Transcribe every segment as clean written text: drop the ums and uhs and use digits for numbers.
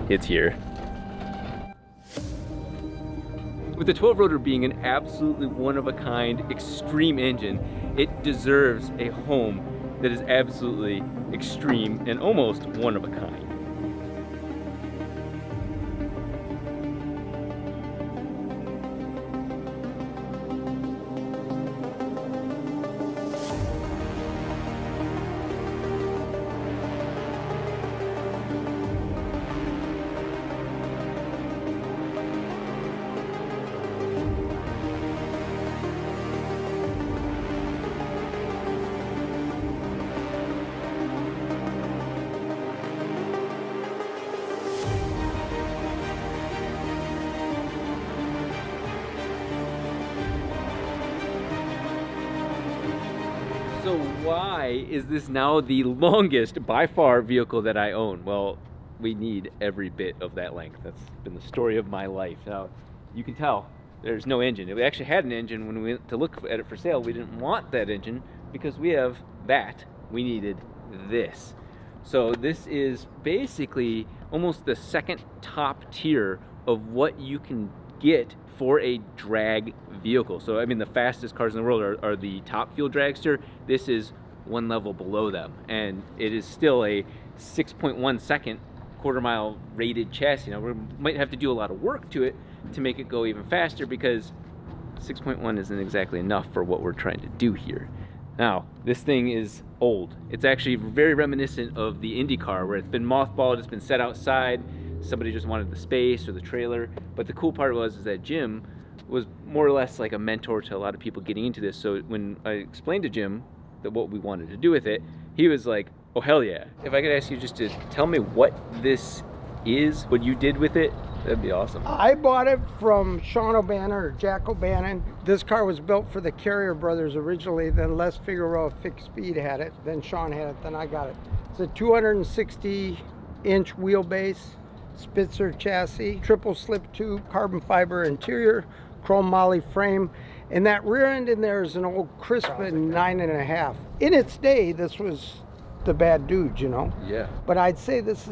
it's here. With the 12 rotor being an absolutely one-of-a-kind extreme engine, it deserves a home that is absolutely extreme and almost one-of-a-kind. So why is this now the longest, by far, vehicle that I own? Well, we need every bit of that length. That's been the story of my life. Now, you can tell there's no engine. We actually had an engine when we went to look at it for sale. We didn't want that engine because we have that. We needed this. So this is basically almost the second top tier of what you can get for a drag vehicle. So I mean, the fastest cars in the world are the top fuel dragster. This is one level below them, and it is still a 6.1 second quarter-mile rated chassis. Now we might have to do a lot of work to it to make it go even faster, because 6.1 isn't exactly enough for what we're trying to do here. Now, this thing is old. It's actually very reminiscent of the Indy car, where it's been mothballed, it's been set outside. Somebody just wanted the space or the trailer. But the cool part is that Jim was more or less like a mentor to a lot of people getting into this. So when I explained to Jim that what we wanted to do with it, he was like, oh hell yeah. If I could ask you just to tell me what this is, what you did with it, that'd be awesome. I bought it from Sean O'Bannon or Jack O'Bannon. This car was built for the Carrier brothers originally, then Les Figueroa Fixed Speed had it, then Sean had it, then I got it. It's a 260-inch wheelbase, Spitzer chassis, triple slip tube, carbon fiber interior, chrome moly frame, and that rear end in there is an old Crispin 9.5. In its day, this was the bad dude, you know? Yeah. But I'd say this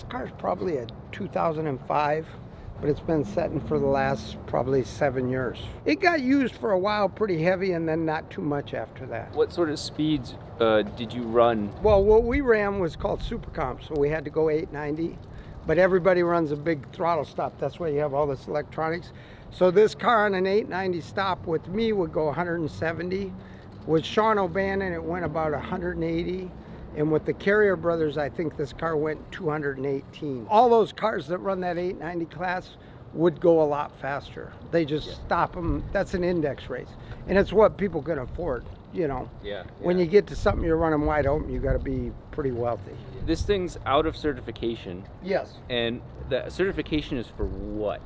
car's probably a 2005, but it's been setting for the last probably 7 years. It got used for a while pretty heavy, and then not too much after that. What sort of speeds did you run? Well, what we ran was called Super Comp, so we had to go 890. But everybody runs a big throttle stop. That's why you have all this electronics. So this car on an 890 stop with me would go 170. With Sean O'Bannon, it went about 180. And with the Carrier brothers, I think this car went 218. All those cars that run that 890 class would go a lot faster. They just stop them. That's an index race. And it's what people can afford, you know. Yeah. When you get to something you're running wide open, you got to be pretty wealthy. This thing's out of certification. Yes. And the certification is for what?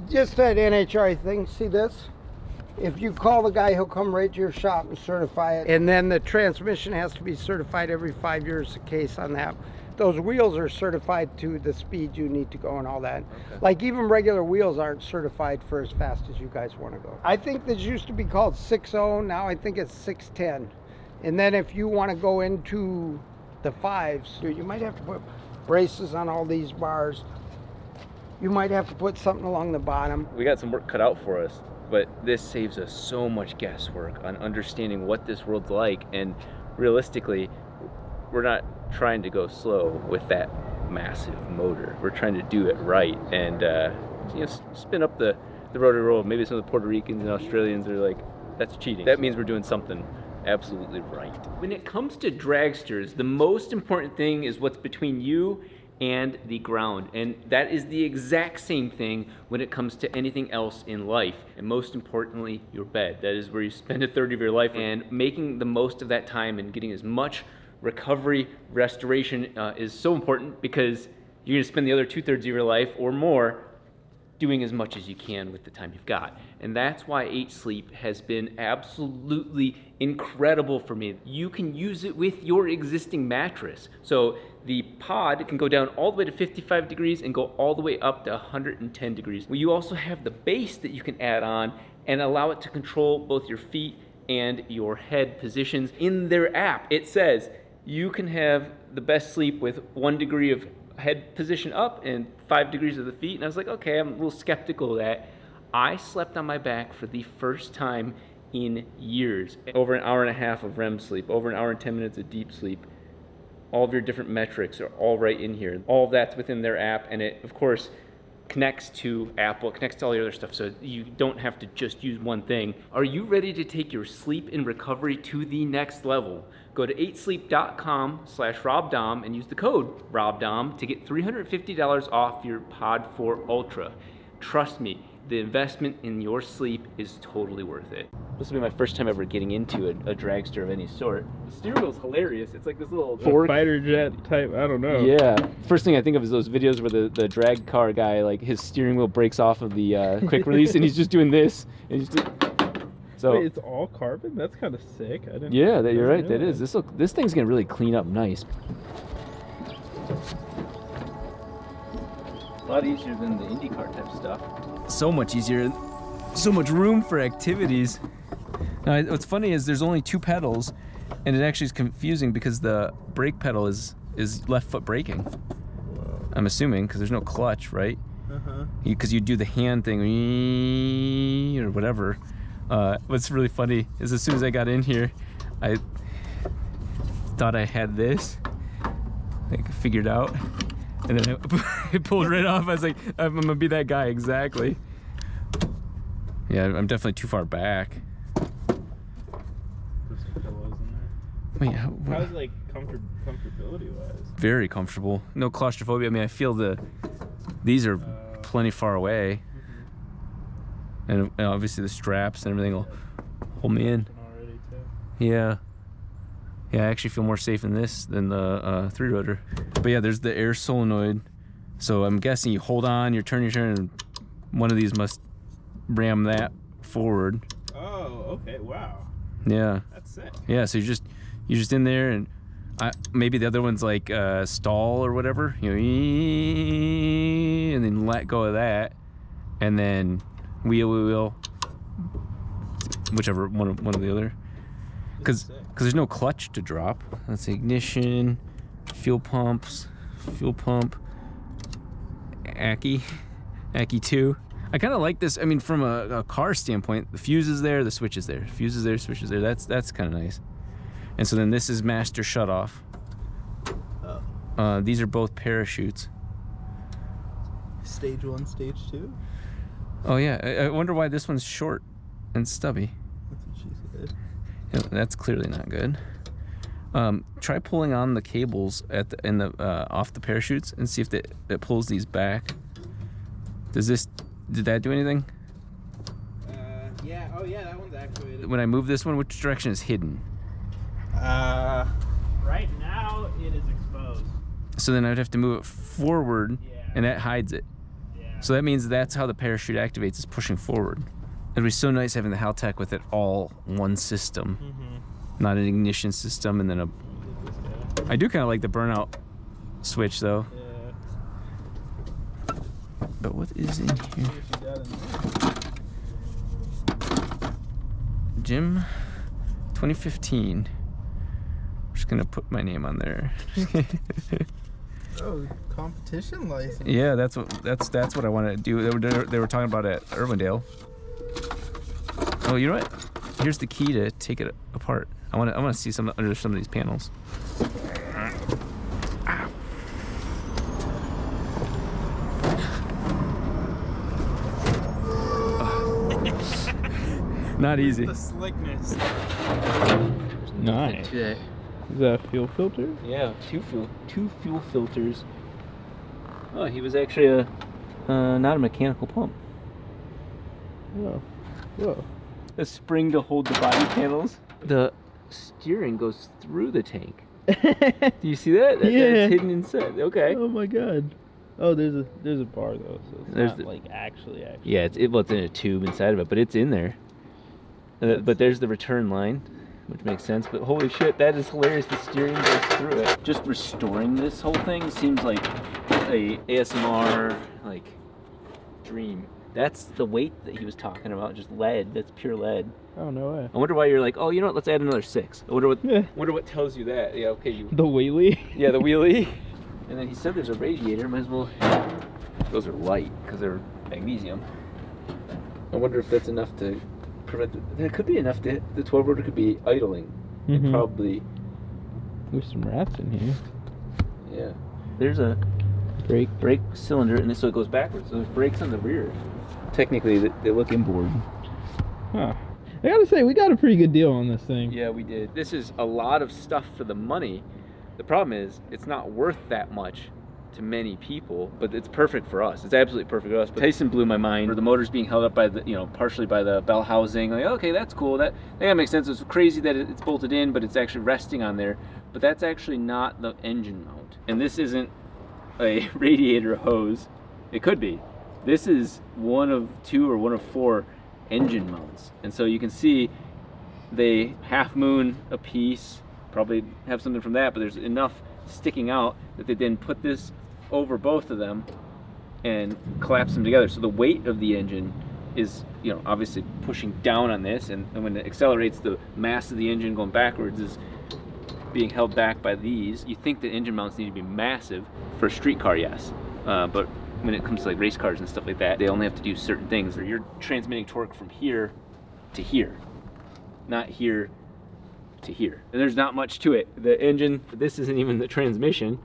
Just that NHRA thing. See this? If you call the guy, he'll come right to your shop and certify it. And then the transmission has to be certified every 5 years, a case on that. Those wheels are certified to the speed you need to go and all that. Okay. Like even regular wheels aren't certified for as fast as you guys want to go. I think this used to be called 6.0. Now I think it's 6.10. And then if you want to go into the 5s, you might have to put braces on all these bars. You might have to put something along the bottom. We got some work cut out for us, but this saves us so much guesswork on understanding what this world's like, and realistically, we're not trying to go slow with that massive motor. We're trying to do it right and you know, spin up the rotary roll. Maybe some of the Puerto Ricans and Australians are like, that's cheating. That means we're doing something absolutely right. When it comes to dragsters, the most important thing is what's between you and the ground, and that is the exact same thing when it comes to anything else in life, and most importantly, your bed. That is where you spend a third of your life, and making the most of that time and getting as much recovery, restoration is so important, because you're gonna spend the other 2/3 of your life or more doing as much as you can with the time you've got. And that's why 8 Sleep has been absolutely incredible for me. You can use it with your existing mattress. So the pod can go down all the way to 55 degrees and go all the way up to 110 degrees. Well, you also have the base that you can add on and allow it to control both your feet and your head positions. In their app, it says you can have the best sleep with 1 degree of head position up and 5 degrees of the feet. And I was like, okay, I'm a little skeptical of that. I slept on my back for the first time in years. Over an hour and a half of REM sleep, over an hour and 10 minutes of deep sleep. All of your different metrics are all right in here. All of that's within their app, and it, of course, connects to Apple, connects to all the other stuff, so you don't have to just use one thing. Are you ready to take your sleep and recovery to the next level? Go to 8sleep.com/RobDahm and use the code RobDahm to get $350 off your Pod 4 Ultra. Trust me, the investment in your sleep is totally worth it. This will be my first time ever getting into a dragster of any sort. The steering wheel's hilarious. It's like this little fork. Fighter jet type, I don't know. Yeah. First thing I think of is those videos where the drag car guy, like his steering wheel breaks off of the quick release and he's just doing this. And he's just, so. Wait, it's all carbon? That's kind of sick. I didn't. Yeah, you're right. That is. This thing's gonna really clean up nice. A lot easier than the IndyCar type stuff. So much easier. So much room for activities. Now, what's funny is there's only 2 pedals, and it actually is confusing because the brake pedal is left foot braking. Whoa. I'm assuming because there's no clutch, right? Uh-huh. Because you do the hand thing or whatever. What's really funny is as soon as I got in here, I thought I had this, like figured out, and then it pulled right off. I was like, I'm gonna be that guy exactly. Yeah, I'm definitely too far back. There's pillows in there. Wait, How's like comfortability wise? very comfortable. No claustrophobia. I mean, I feel these are plenty far away. And obviously the straps and everything will hold me in. Already too. Yeah. Yeah, I actually feel more safe in this than the 3-rotor. But yeah, there's the air solenoid. So I'm guessing you hold on, you turn, and one of these must ram that forward. Oh, okay, wow. Yeah. That's sick. Yeah, so you're just in there, and maybe the other one's like stall or whatever, you know, and then let go of that, and then wheel, whichever one of the other, because there's no clutch to drop. That's the ignition, fuel pump, Ackie 2. I kind of like this. I mean, from a car standpoint, the fuse is there, the switch is there. Fuse is there, switch is there. That's kind of nice. And so then this is master shutoff. Oh. These are both parachutes. Stage 1, stage 2? Oh yeah, I wonder why this one's short and stubby. That's what she said. Yeah, that's clearly not good. Try pulling on the cables off the parachutes and see if it pulls these back. Did that do anything? Yeah. Oh yeah, that one's actuated. When I move this one, which direction is hidden? Right now it is exposed. So then I'd have to move it forward, and that hides it. Yeah. So that means that's how the parachute activates, is pushing forward. It'd be so nice having the Haltech with it all one system, not an ignition system, and then I do kind of like the burnout switch though. Yeah. But what is in here? Jim 2015. I'm just gonna put my name on there. Oh, competition license. Yeah, that's what I wanted to do. They were talking about it at Irwindale. Oh, you know what? Here's the key to take it apart. I want to see under some of these panels. Not easy. The slickness. Nice. Is that a fuel filter? Yeah, two fuel filters. Oh, he was actually not a mechanical pump. Oh. Whoa. A spring to hold the body panels. The steering goes through the tank. Do you see that? Yeah. That's hidden inside. Okay. Oh my god. Oh, there's a bar though, so it's There's not like actually. Yeah, it's in a tube inside of it, but it's in there. But there's the return line, which makes sense. But holy shit, that is hilarious. The steering goes through it. Just restoring this whole thing seems like a ASMR dream. That's the weight that he was talking about. Just lead. That's pure lead. Oh no way. I wonder why you're like, oh, you know what? Let's add another 6. I wonder what tells you that. Yeah, okay. The wheelie. Yeah, the wheelie. And then he said there's a radiator, might as well. Those are light because they're magnesium. I wonder if that's enough to prevent. That could be enough to. The 12 rotor could be idling. And probably. There's some rats in here. Yeah. There's a brake cylinder, and this so it goes backwards. So there's brakes on the rear. Technically, they look inboard. Huh. I gotta say, we got a pretty good deal on this thing. Yeah, we did. This is a lot of stuff for the money. The problem is, it's not worth that much to many people, but it's perfect for us. It's absolutely perfect for us. But Tyson blew my mind. The motor's being held up by the, partially by the bell housing. Like, okay, that's cool. That makes sense. It's crazy that it's bolted in, but it's actually resting on there. But that's actually not the engine mount. And this isn't a radiator hose. It could be. This is one of 2 or one of 4 engine mounts. And so you can see they half moon a piece, probably have something from that, but there's enough sticking out that they then put this over both of them and collapse them together. So the weight of the engine is, obviously pushing down on this, and when it accelerates, the mass of the engine going backwards is being held back by these. You think that engine mounts need to be massive for a street car, yes, but when it comes to like race cars and stuff like that, they only have to do certain things. Or you're transmitting torque from here to here, not here to here. And there's not much to it. The engine, this isn't even the transmission.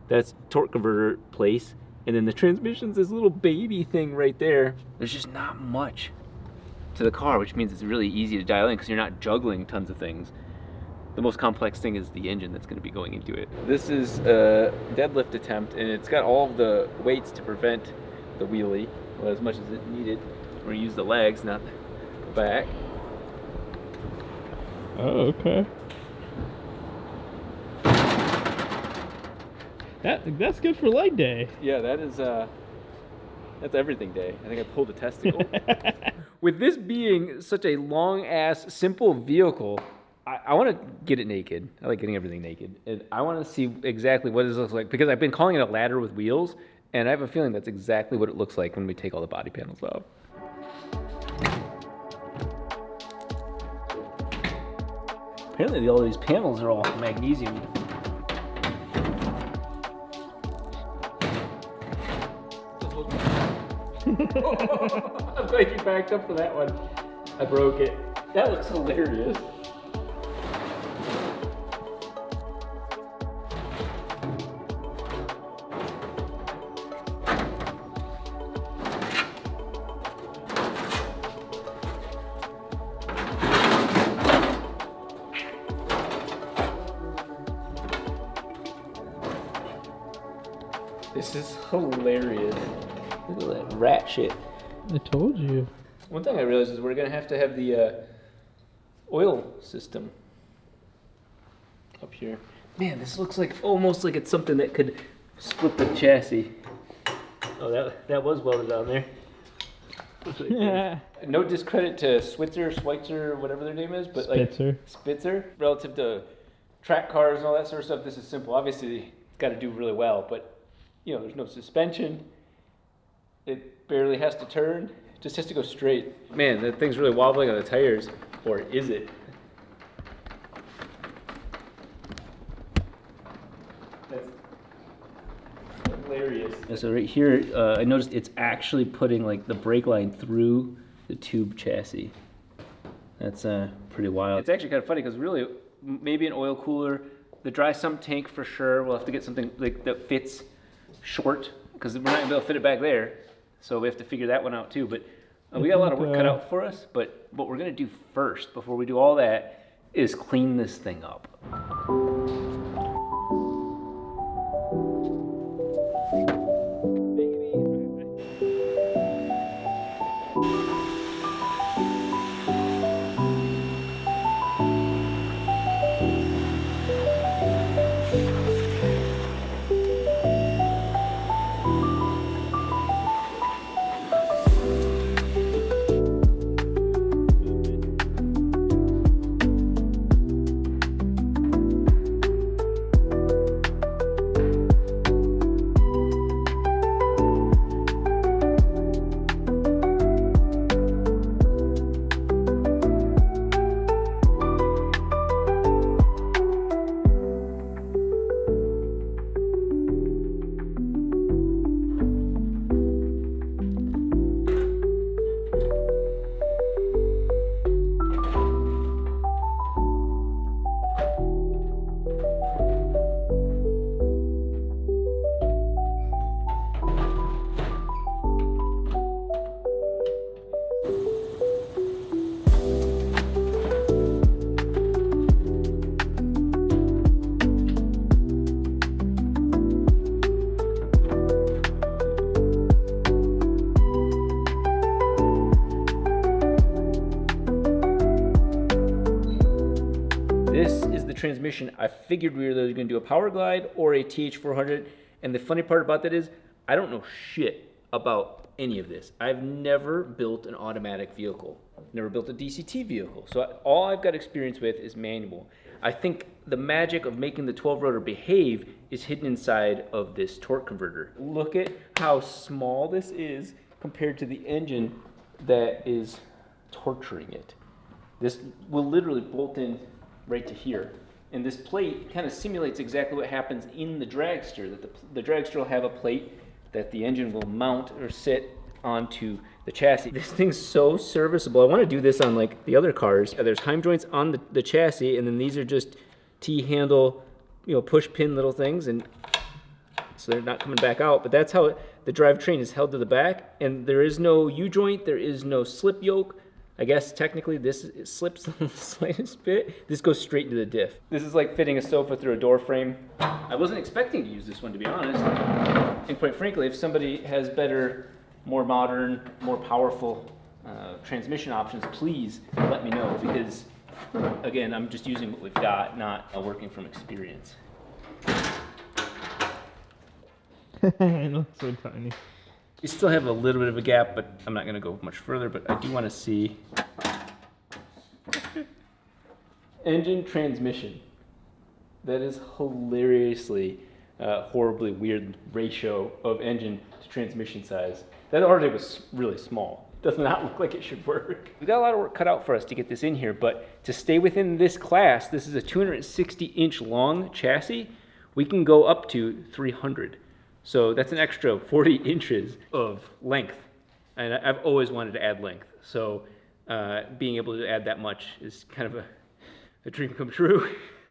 That's torque converter place. And then the transmission's this little baby thing right there. There's just not much to the car, which means it's really easy to dial in because you're not juggling tons of things. The most complex thing is the engine that's going to be going into it. This is a deadlift attempt, and it's got all of the weights to prevent the wheelie, as much as it needed. We're going to use the legs, not the back. Oh, okay. That's good for leg day. Yeah, that's everything day. I think I pulled a testicle. With this being such a long-ass, simple vehicle, I want to get it naked. I like getting everything naked. And I want to see exactly what this looks like, because I've been calling it a ladder with wheels, and I have a feeling that's exactly what it looks like when we take all the body panels off. Apparently all these panels are all magnesium. I'm glad you backed up for that one. I broke it. That looks hilarious. This is hilarious. Look at that rat shit. I told you. One thing I realized is we're going to have the oil system up here. Man, this looks like almost like it's something that could split the chassis. Oh, that was welded on there. Yeah. No discredit to Switzer, whatever their name is, but Spitzer, relative to track cars and all that sort of stuff. This is simple. Obviously, it's got to do really well, but there's no suspension. It barely has to turn. It just has to go straight. Man, that thing's really wobbling on the tires, or is it? That's hilarious. So right here, I noticed it's actually putting like the brake line through the tube chassis. That's pretty wild. It's actually kind of funny because really, maybe an oil cooler, the dry sump tank for sure. We'll have to get something like that fits short, because we're not gonna be able to fit it back there. So we have to figure that one out too. But we got a lot of work cut out for us. But what we're gonna do first, before we do all that, is clean this thing up. transmission, I figured we were either going to do a Power Glide or a TH400. And the funny part about that is I don't know shit about any of this. I've never built an automatic vehicle. Never built a DCT vehicle. So all I've got experience with is manual. I think the magic of making the 12 rotor behave is hidden inside of this torque converter. Look at how small this is compared to the engine that is torturing it. This will literally bolt in right to here. And this plate kind of simulates exactly what happens in the Dragster, that the Dragster will have a plate that the engine will mount or sit onto the chassis. This thing's so serviceable. I want to do this on like the other cars. There's heim joints on the chassis, and then these are just T-handle, push pin little things, and so they're not coming back out. But that's how the drivetrain is held to the back, and there is no U-joint, there is no slip yoke. I guess technically this slips the slightest bit. This goes straight into the diff. This is like fitting a sofa through a door frame. I wasn't expecting to use this one, to be honest. And quite frankly, if somebody has better, more modern, more powerful transmission options, please let me know, because again, I'm just using what we've got, not working from experience. I know, it's so tiny. You still have a little bit of a gap, but I'm not going to go much further, but I do want to see engine transmission. That is hilariously horribly weird ratio of engine to transmission size. That already was really small. Does not look like it should work. We got a lot of work cut out for us to get this in here, but to stay within this class, this is a 260-inch long chassis. We can go up to 300. So that's an extra 40 inches of length. And I've always wanted to add length. So being able to add that much is kind of a dream come true.